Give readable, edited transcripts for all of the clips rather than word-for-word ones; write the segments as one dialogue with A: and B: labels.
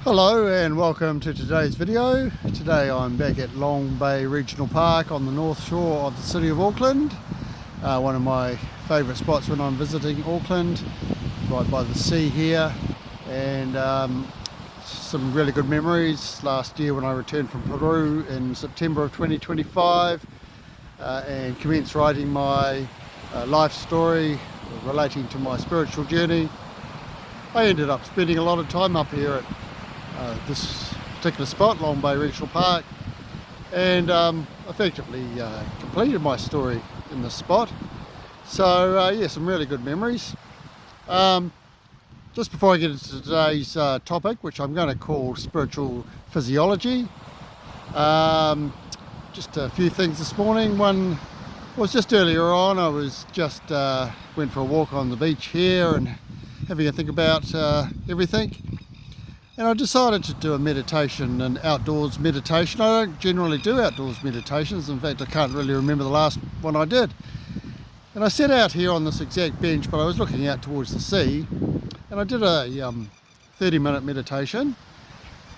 A: Hello and welcome to today's video. Today I'm back at Long Bay Regional Park on the north shore of the city of Auckland. One of my favourite spots when I'm visiting Auckland, right by the sea here, and some really good memories last year when I returned from Peru in September of 2025 and commenced writing my life story relating to my spiritual journey. I ended up spending a lot of time up here at this particular spot, Long Bay Regional Park, and effectively completed my story in this spot. So yeah, some really good memories. Just before I get into today's topic, which I'm going to call spiritual physiology, just a few things this morning. One was just earlier on, I was just went for a walk on the beach here and having a think about everything. And I decided to do a meditation, an outdoors meditation. I don't generally do outdoors meditations. In fact, I can't really remember the last one I did. And I sat out here on this exact bench, but I was looking out towards the sea. And I did a 30-minute meditation.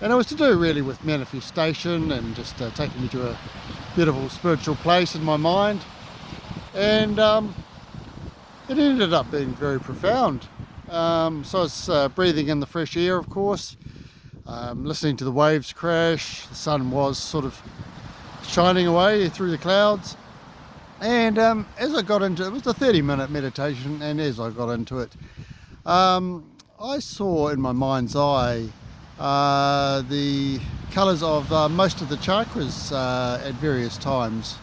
A: And it was to do really with manifestation and just taking me to a beautiful spiritual place in my mind. And it ended up being very profound. So I was breathing in the fresh air, of course, listening to the waves crash. The sun was sort of shining away through the clouds, and as I got into it, was a 30-minute meditation, and as I got into it, I saw in my mind's eye the colours of most of the chakras at various times.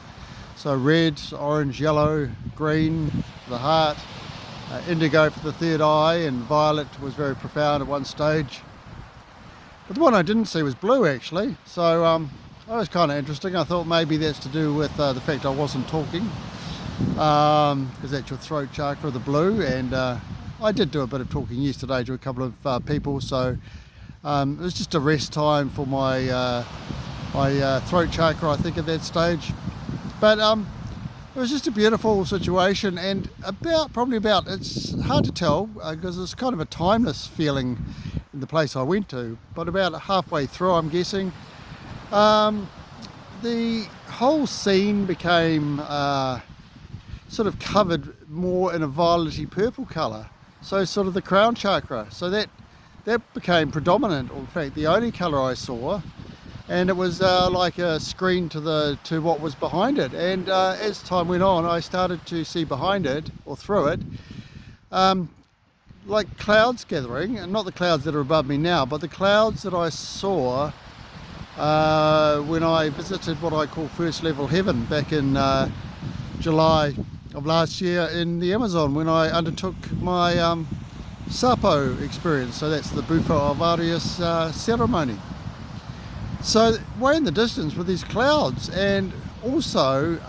A: So red, orange, yellow, green for the heart, indigo for the third eye, and violet was very profound at one stage. But the one I didn't see was blue, actually. So that was kind of interesting. I thought maybe that's to do with the fact I wasn't talking, because that's your throat chakra, the blue. And I did do a bit of talking yesterday to a couple of people, so it was just a rest time for my throat chakra, I think, at that stage. But it was just a beautiful situation, and it's hard to tell because it's kind of a timeless feeling in the place I went to, but about halfway through, I'm guessing, the whole scene became sort of covered more in a violety purple colour, so sort of the crown chakra, so that became predominant, or in fact the only colour I saw. And it was like a screen to what was behind it. And as time went on, I started to see behind it, or through it, like clouds gathering, and not the clouds that are above me now, but the clouds that I saw when I visited what I call first level heaven back in July of last year in the Amazon, when I undertook my Sapo experience. So that's the Bufo Alvarius ceremony. So way in the distance were these clouds, and also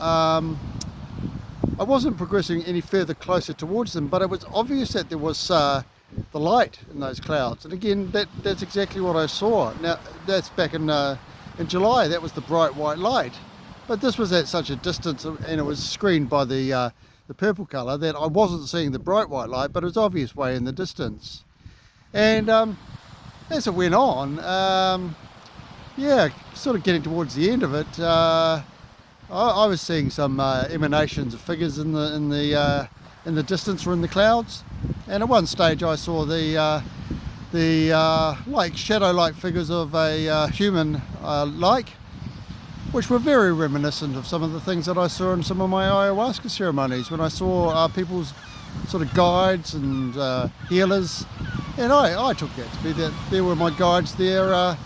A: I wasn't progressing any further closer towards them, but it was obvious that there was the light in those clouds. And again, that's exactly what I saw. Now that's back in July. That was the bright white light, but this was at such a distance, and it was screened by the purple colour, that I wasn't seeing the bright white light, but it was obvious way in the distance. And as it went on, yeah, sort of getting towards the end of it, I was seeing some emanations of figures in the distance or in the clouds, and at one stage I saw the like shadow-like figures of a human like, which were very reminiscent of some of the things that I saw in some of my ayahuasca ceremonies, when I saw people's sort of guides and healers, and I took that to be that there were my guides there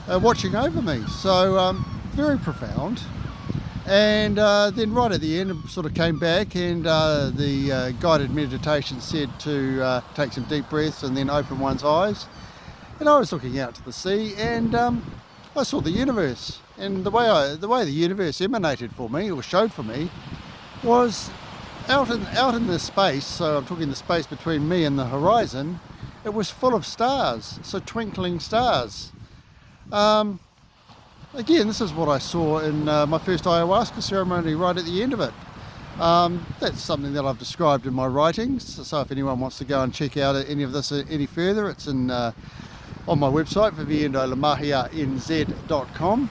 A: watching over me. So very profound. And then right at the end, it sort of came back, and the guided meditation said to take some deep breaths and then open one's eyes. And I was looking out to the sea, and I saw the universe. And the way the universe emanated for me, or showed for me, was out in the space. So I'm talking the space between me and the horizon. It was full of stars, so twinkling stars. Again, this is what I saw in my first ayahuasca ceremony right at the end of it. That's something that I've described in my writings, so if anyone wants to go and check out any of this any further, it's in on my website, viviendolamahia.nz.com.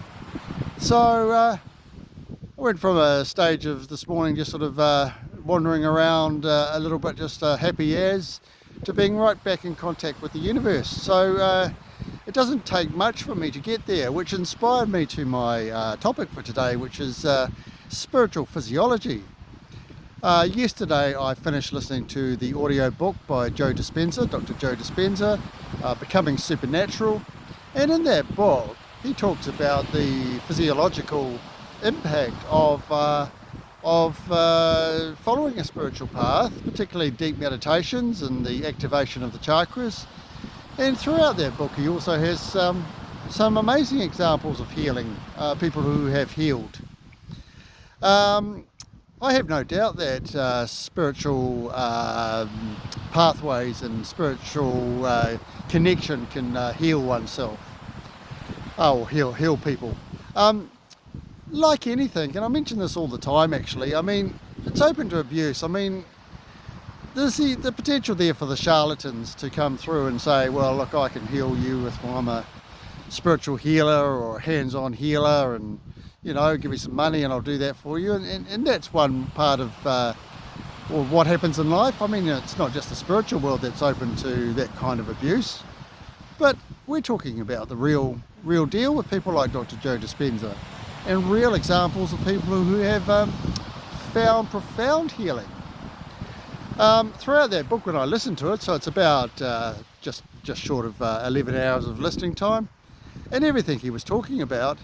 A: So I went from a stage of this morning just sort of wandering around a little bit, just happy as, to being right back in contact with the universe. So it doesn't take much for me to get there, which inspired me to my topic for today, which is spiritual physiology. Yesterday I finished listening to the audio book by Dr. Joe Dispenza, Becoming Supernatural, and in that book he talks about the physiological impact of following a spiritual path, particularly deep meditations and the activation of the chakras. And throughout that book he also has some amazing examples of healing, people who have healed. I have no doubt that spiritual pathways and spiritual connection can heal oneself, or heal people. Like anything, and I mention this all the time actually, I mean, it's open to abuse. I mean, there's the potential there for the charlatans to come through and say, well, look, I can heal you with, well, I'm a spiritual healer or a hands-on healer, and you know, give me some money and I'll do that for you. And that's one part of what happens in life. I mean, it's not just the spiritual world that's open to that kind of abuse, but we're talking about the real deal with people like Dr. Joe Dispenza, and real examples of people who have found profound healing. Throughout that book when I listened to it, so it's about just short of 11 hours of listening time, and everything he was talking about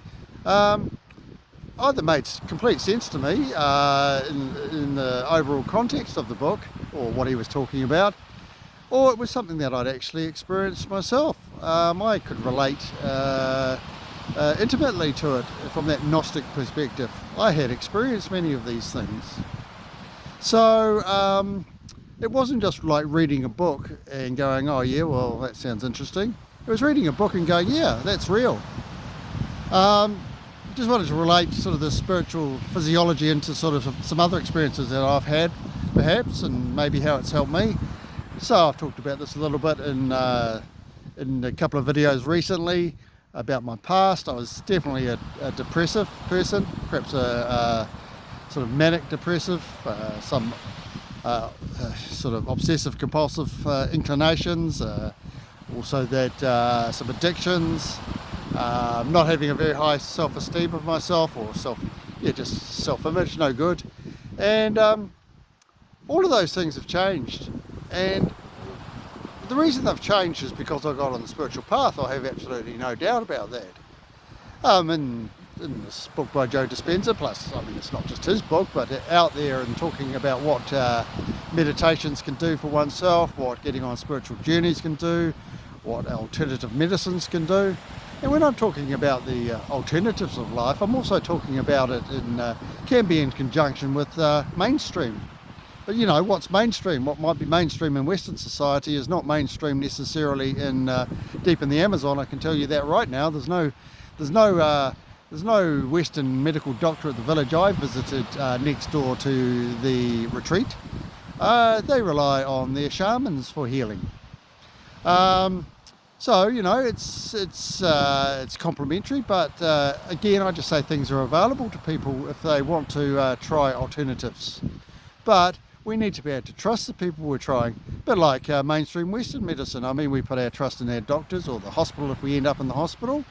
A: either made complete sense to me in the overall context of the book, or what he was talking about, or it was something that I'd actually experienced myself. I could relate intimately to it from that Gnostic perspective. I had experienced many of these things. So it wasn't just like reading a book and going, oh yeah, well that sounds interesting. It was reading a book and going, yeah, that's real. Just wanted to relate sort of the spiritual physiology into sort of some other experiences that I've had perhaps, and maybe how it's helped me. So I've talked about this a little bit in a couple of videos recently about my past. I was definitely a depressive person, perhaps a sort of manic depressive, some sort of obsessive compulsive inclinations, also that some addictions, not having a very high self-esteem of myself, or just self-image, no good. And all of those things have changed, and the reason they've changed is because I got on the spiritual path. I have absolutely no doubt about that. In this book by Joe Dispenza, plus, I mean, it's not just his book, but out there and talking about what meditations can do for oneself, what getting on spiritual journeys can do, what alternative medicines can do. And when I'm talking about the alternatives of life, I'm also talking about it can be in conjunction with mainstream. But you know, what's mainstream? What might be mainstream in Western society is not mainstream necessarily in deep in the Amazon. I can tell you that right now. There's no Western medical doctor at the village I visited next door to the retreat. They rely on their shamans for healing. So you know, it's complementary, but again, I just say things are available to people if they want to try alternatives. But we need to be able to trust the people we're trying. But like mainstream Western medicine, I mean, we put our trust in our doctors or the hospital if we end up in the hospital.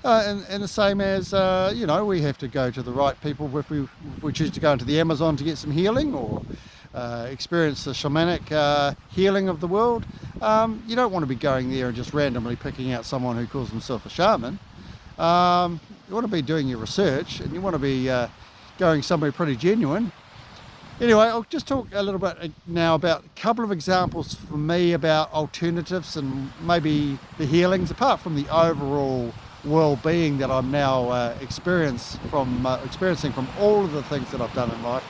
A: And the same as, you know, we have to go to the right people if we choose to go into the Amazon to get some healing, or experience the shamanic healing of the world. You don't want to be going there and just randomly picking out someone who calls himself a shaman. You want to be doing your research, and you want to be going somewhere pretty genuine. Anyway, I'll just talk a little bit now about a couple of examples for me about alternatives and maybe the healings, apart from the overall well-being that I'm now experiencing from all of the things that I've done in life.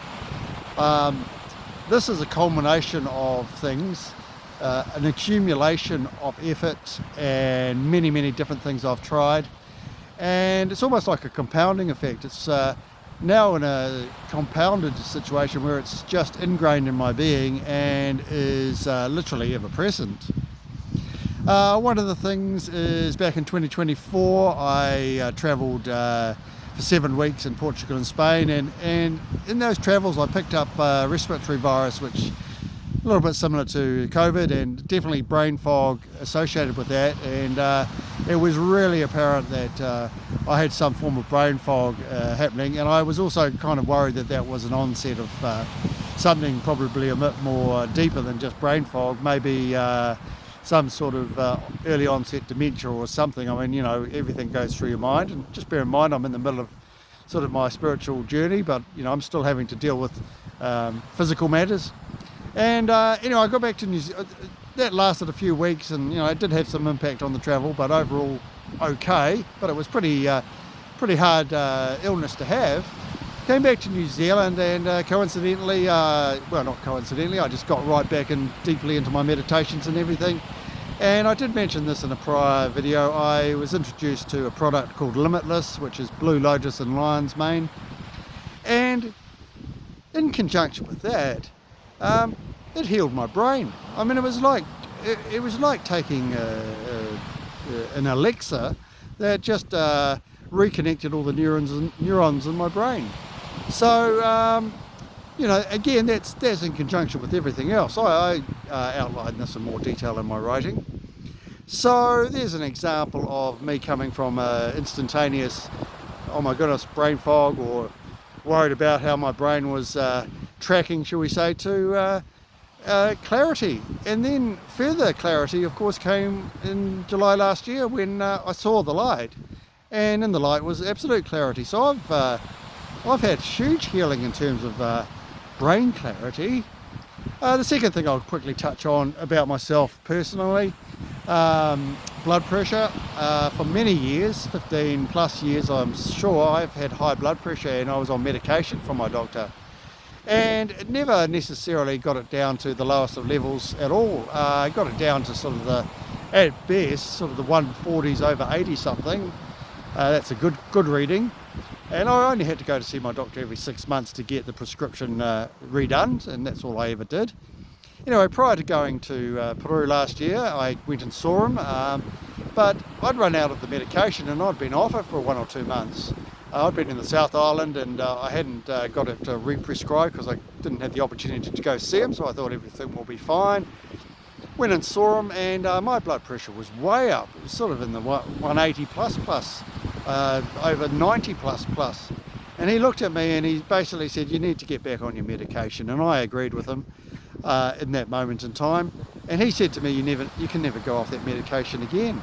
A: This is a culmination of things, an accumulation of effort and many different things I've tried, and it's almost like a compounding effect. It's now in a compounded situation where it's just ingrained in my being and is literally ever present. One of the things is back in 2024 I travelled for 7 weeks in Portugal and Spain, and in those travels I picked up a respiratory virus which a little bit similar to COVID, and definitely brain fog associated with that, and it was really apparent that I had some form of brain fog happening, and I was also kind of worried that that was an onset of something probably a bit more deeper than just brain fog, maybe some sort of early onset dementia or something. I mean, you know, everything goes through your mind, and just bear in mind I'm in the middle of sort of my spiritual journey, but you know, I'm still having to deal with physical matters. And anyway, I got back to New Zealand. That lasted a few weeks, and you know, it did have some impact on the travel, but overall okay. But it was pretty hard illness to have. Came back to New Zealand, and coincidentally, well, not coincidentally, I just got right back in deeply into my meditations and everything. And I did mention this in a prior video. I was introduced to a product called Limitless, which is Blue Lotus and Lion's Mane, and in conjunction with that, it healed my brain. I mean, it was like taking an elixir that just reconnected all the neurons in my brain. So you know, again, that's in conjunction with everything else. I outline this in more detail in my writing. So there's an example of me coming from instantaneous, oh my goodness, brain fog, or worried about how my brain was tracking, shall we say, to clarity. And then further clarity, of course, came in July last year when I saw the light, and in the light was absolute clarity. So I've had huge healing in terms of brain clarity. The second thing I'll quickly touch on about myself personally, blood pressure. For many years, 15 plus years I'm sure, I've had high blood pressure, and I was on medication from my doctor, and it never necessarily got it down to the lowest of levels at all. I got it down to sort of the, at best, sort of the 140s over 80 something. That's a good reading, and I only had to go to see my doctor every 6 months to get the prescription redone, and that's all I ever did. Anyway, prior to going to Peru last year, I went and saw him, but I'd run out of the medication, and I'd been off it for 1 or 2 months. I'd been in the South Island, and I hadn't got it re-prescribed because I didn't have the opportunity to go see him, so I thought everything will be fine. Went and saw him, and my blood pressure was way up. It was sort of in the 180 plus, over 90 plus. And he looked at me and he basically said, you need to get back on your medication. And I agreed with him in that moment in time. And he said to me, you can never go off that medication again.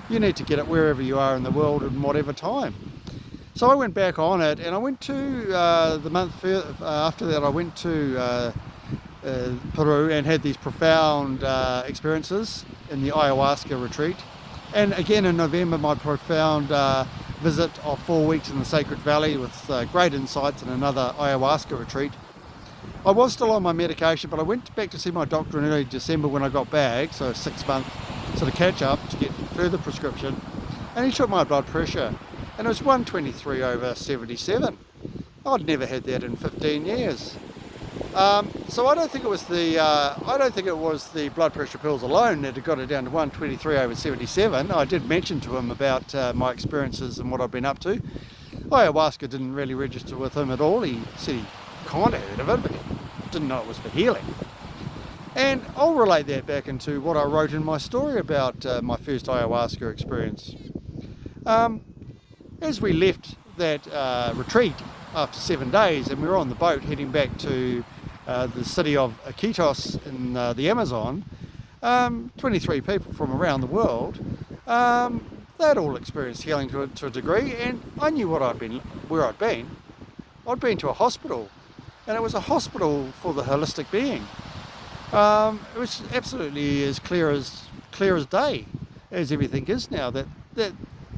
A: You need to get it wherever you are in the world and whatever time. So I went back on it, and I went to the month after that, I went to Peru and had these profound experiences in the ayahuasca retreat. And again in November, my profound visit of 4 weeks in the Sacred Valley with great insights and another ayahuasca retreat. I was still on my medication, but I went back to see my doctor in early December when I got back, so 6 months sort of catch up to get further prescription, and he took my blood pressure, and it was 123 over 77. I'd never had that in 15 years. So I don't think it was the blood pressure pills alone that had got it down to 123 over 77. I did mention to him about my experiences and what I've been up to. Ayahuasca didn't really register with him at all. He said he kind of heard of it, but he didn't know it was for healing. And I'll relate that back into what I wrote in my story about my first ayahuasca experience. As we left that retreat after 7 days, and we were on the boat heading back to the city of Iquitos in the Amazon, 23 people from around the world, they'd all experienced healing to a degree, and I knew where I'd been. I'd been to a hospital, and it was a hospital for the holistic being. It was absolutely as clear as day, as everything is now, that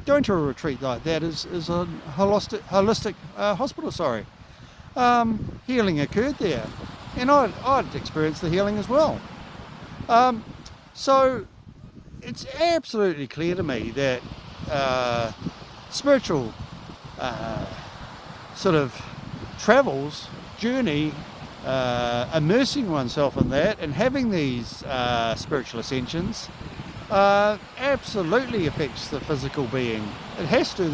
A: going to a retreat like that is a holistic hospital, healing occurred there, and I'd experienced the healing as well. So it's absolutely clear to me that spiritual sort of travels, journey, immersing oneself in that and having these spiritual ascensions absolutely affects the physical being. It has to.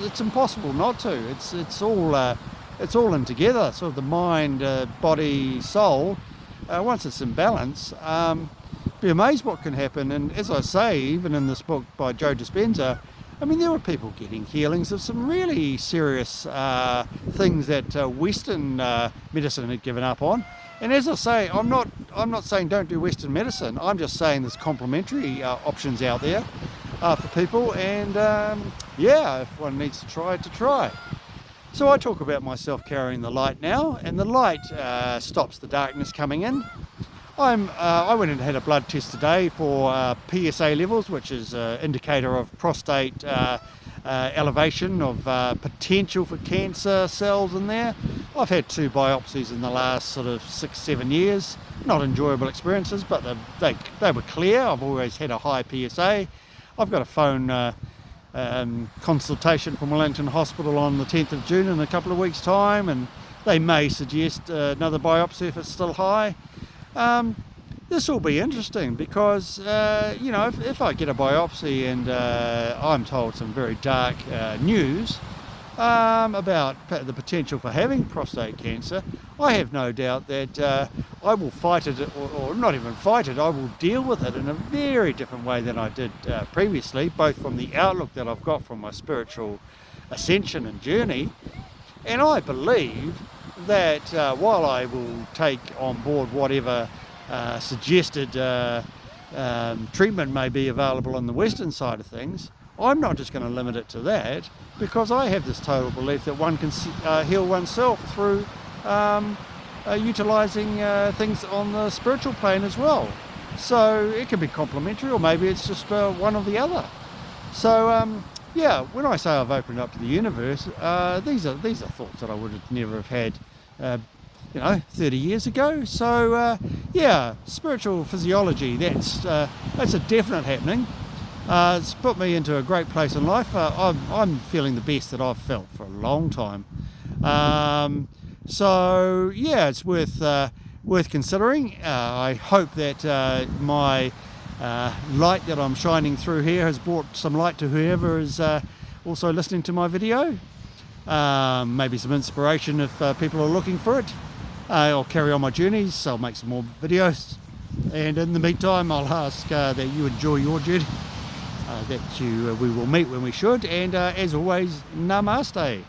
A: It's impossible not to. It's all in together. Sort of the mind, body, soul. Once it's in balance, be amazed what can happen. And as I say, even in this book by Joe Dispenza, I mean, there were people getting healings of some really serious things that Western medicine had given up on. And as I say, I'm not saying don't do Western medicine. I'm just saying there's complementary options out there for people. And yeah, if one needs to try. So I talk about myself carrying the light now, and the light stops the darkness coming in. I went and had a blood test today for PSA levels, which is an indicator of prostate elevation, of potential for cancer cells in there. I've had 2 biopsies in the last sort of 6-7 years. Not enjoyable experiences, but they were clear. I've always had a high PSA. I've got a phone consultation from Wellington Hospital on the 10th of June in a couple of weeks' time, and they may suggest another biopsy if it's still high. This will be interesting because, you know, if I get a biopsy and I'm told some very dark news about the potential for having prostate cancer, I have no doubt that I will fight it, or not even fight it, I will deal with it in a very different way than I did previously, both from the outlook that I've got from my spiritual ascension and journey. And I believe that while I will take on board whatever suggested treatment may be available on the Western side of things, I'm not just going to limit it to that, because I have this total belief that one can heal oneself through utilising things on the spiritual plane as well. So it can be complementary, or maybe it's just one or the other. So yeah, when I say I've opened up to the universe, these are thoughts that I would have never have had, you know, 30 years ago. So yeah, spiritual physiology, that's a definite happening. It's put me into a great place in life. I'm feeling the best that I've felt for a long time. So yeah, it's worth considering. I hope that my light that I'm shining through here has brought some light to whoever is also listening to my video. Maybe some inspiration if people are looking for it. I'll carry on my journeys, I'll make some more videos, and in the meantime I'll ask that you enjoy your journey, that we will meet when we should, and as always, namaste.